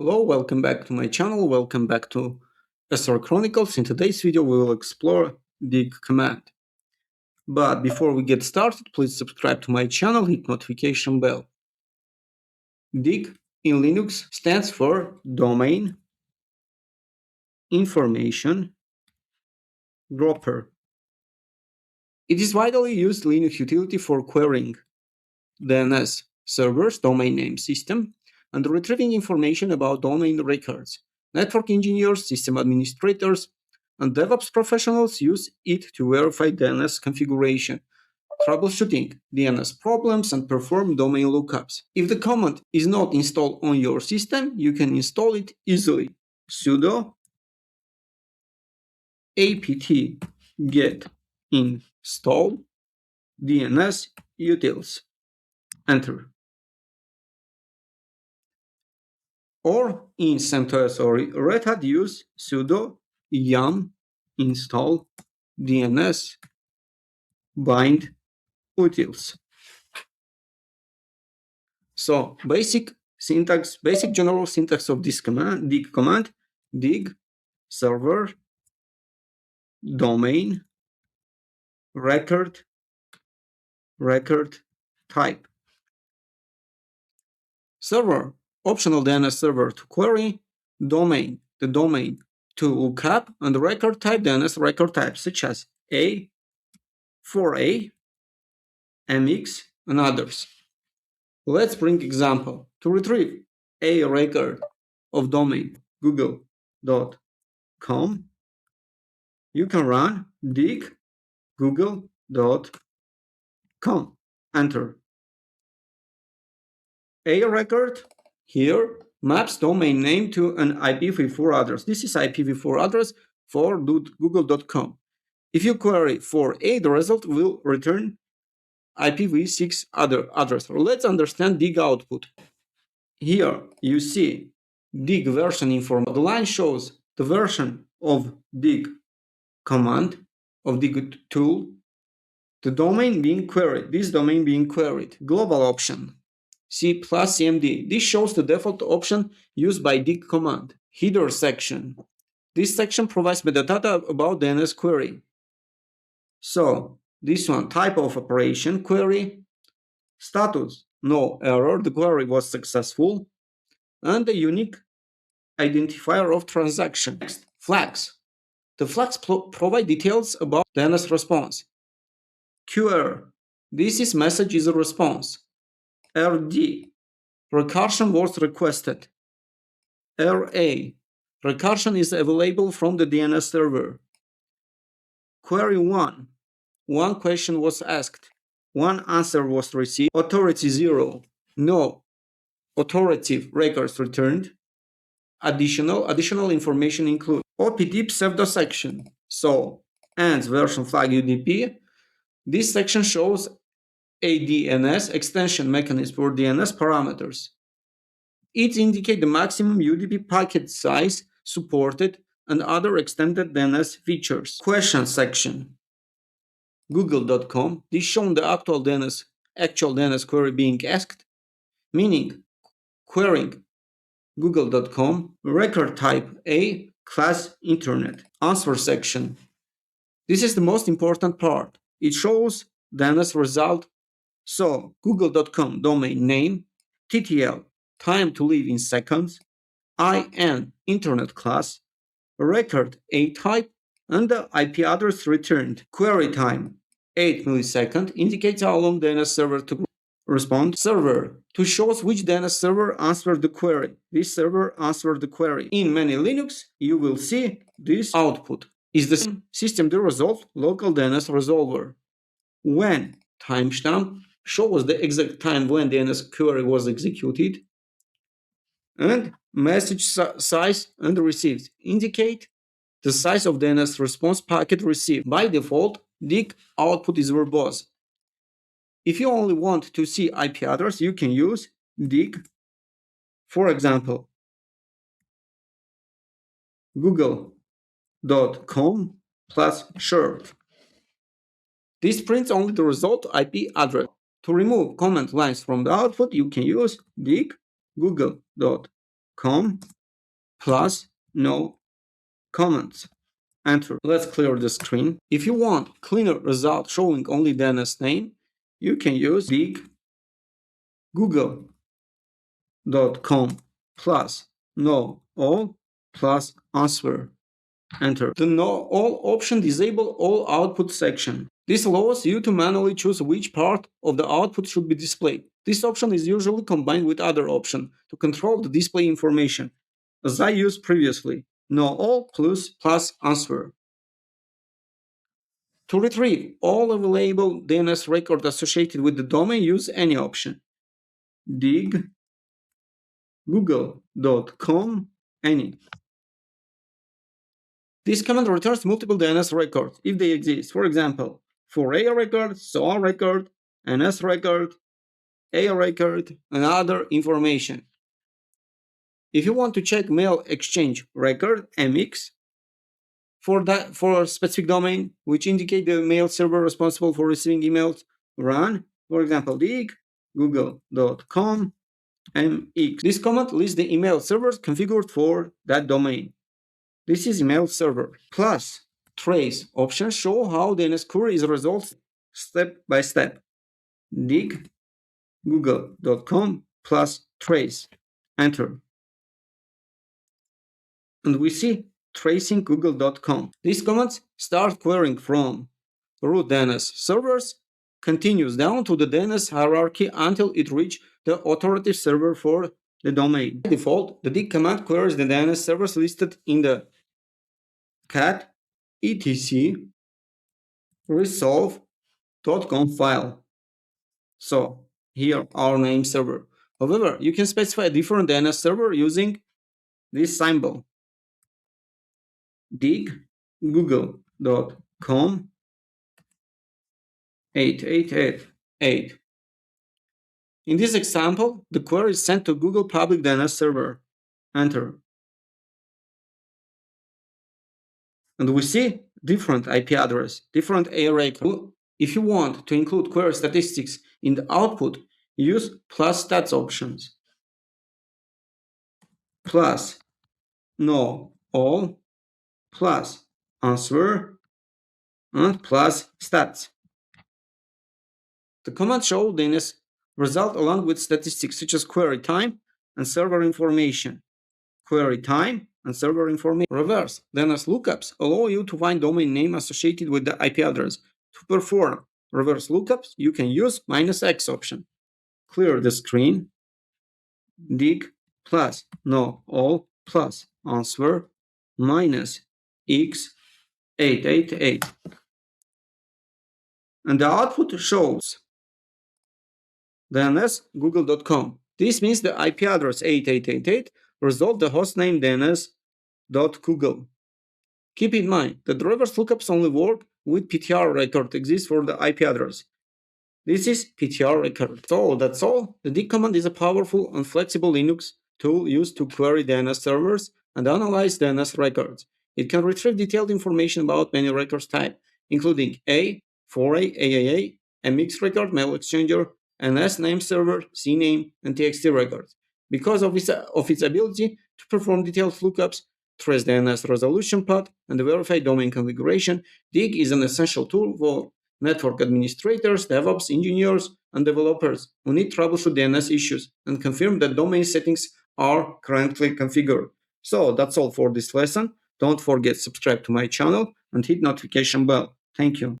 Hello, welcome back to my channel, welcome back to SR Chronicles. In today's video we will explore dig command. But before we get started, please subscribe to my channel, hit notification bell. Dig in Linux stands for Domain Information Dropper. It is widely used Linux utility for querying DNS servers, domain name system, and retrieving information about domain records. Network engineers, system administrators, and DevOps professionals use it to verify DNS configuration, troubleshooting DNS problems, and perform domain lookups. If the command is not installed on your system, you can install it easily. Sudo apt get install DNS utils. Enter. Or in CentOS or Red Hat, use sudo yum install DNS bind utils. So basic general syntax of this command, dig server domain record type. Server, optional DNS server to query, domain, the domain to look up, and record type, DNS record types such as A, 4A, MX, and others. Let's bring example. To retrieve a record of domain google.com, you can run dig google.com. Enter. A record here maps domain name to an IPv4 address. This is IPv4 address for google.com. If you query for A, the result will return IPv6 address. Let's understand dig output. Here you see dig version information. The line shows the version of dig command, of dig tool, the domain being queried, this domain being queried. Global option, C plus CMD. This shows the default option used by dig command. Header section. This section provides metadata about DNS query. So this one, type of operation, query, status, no error, the query was successful, and the unique identifier of transaction. Next, flags. The flags provide details about DNS response. QR, this is message is a response. RD, recursion was requested. RA, recursion is available from the DNS server. Query 1, one question was asked, one answer was received. Authority 0, no authoritative records returned. Additional information include OPT pseudo section. So, AND version flag UDP. This section shows a DNS extension mechanism for DNS parameters. It indicates the maximum UDP packet size supported and other extended DNS features. Question section. Google.com. This shows the actual DNS query being asked, meaning querying Google.com, record type A, class internet. Answer section. This is the most important part. It shows DNS result. So Google.com domain name, TTL, time to live in seconds, IN, internet class, record A type, and the IP address returned. Query time, 8 milliseconds, indicates how long DNS server to respond. Server, to show which DNS server answered the query. This server answered the query. In many Linux, you will see this output. Is the system the result local DNS resolver. When timestamp shows the exact time when DNS query was executed, and message size and received indicate the size of DNS response packet received. By default, dig output is verbose. If you only want to see IP address, you can use dig, for example, google.com plus short. This prints only the result IP address. To remove comment lines from the output, you can use dig google.com google.com plus no comments. Enter. Let's clear the screen. If you want cleaner result showing only DNS name, you can use dig google.com plus no all plus answer. Enter. The no all option disable all output section. This allows you to manually choose which part of the output should be displayed. This option is usually combined with other option to control the display information, as I used previously. No all plus answer. To retrieve all available DNS records associated with the domain, use any option. Dig google.com any. This command returns multiple DNS records if they exist. For example, for A record, SOA record, NS record, A record, and other information. If you want to check mail exchange record, MX, for a specific domain, which indicate the mail server responsible for receiving emails, run, for example, dig google.com mx. This command lists the email servers configured for that domain. This is email server. Plus trace options show how DNS query is resolved step by step. Dig google.com plus trace. Enter. And we see tracing google.com. These commands start querying from root DNS servers, continues down to the DNS hierarchy until it reaches the authoritative server for the domain. By default, the dig command queries the DNS servers listed in the cat etc resolve.com file. So here our name server. However, you can specify a different DNS server using this symbol. Dig google.com 8888. In this example, the query is sent to Google public DNS server. Enter. And we see different IP address, different A record. If you want to include query statistics in the output, use plus stats options. Plus no all plus answer and plus stats. The command shows DNS result along with statistics such as query time and server information. Query time and server information. Reverse DNS lookups allow you to find domain name associated with the IP address. To perform reverse lookups, you can use -X option. Clear the screen. Dig plus no all plus answer -X888. And the output shows DNS google.com. This means the IP address 8888 resolved the hostname DNS.google. Keep in mind that reverse lookups only work with PTR record exists for the IP address. This is PTR record. So that's all. The dig command is a powerful and flexible Linux tool used to query DNS servers and analyze DNS records. It can retrieve detailed information about many records type, including A, 4A, AAA, MX record, mail exchanger, NS name server, CNAME, and TXT records. Because of its ability to perform detailed lookups, trace DNS resolution path, and verify domain configuration, dig is an essential tool for network administrators, DevOps engineers, and developers who need troubleshoot DNS issues and confirm that domain settings are correctly configured. So that's all for this lesson. Don't forget to subscribe to my channel and hit notification bell. Thank you.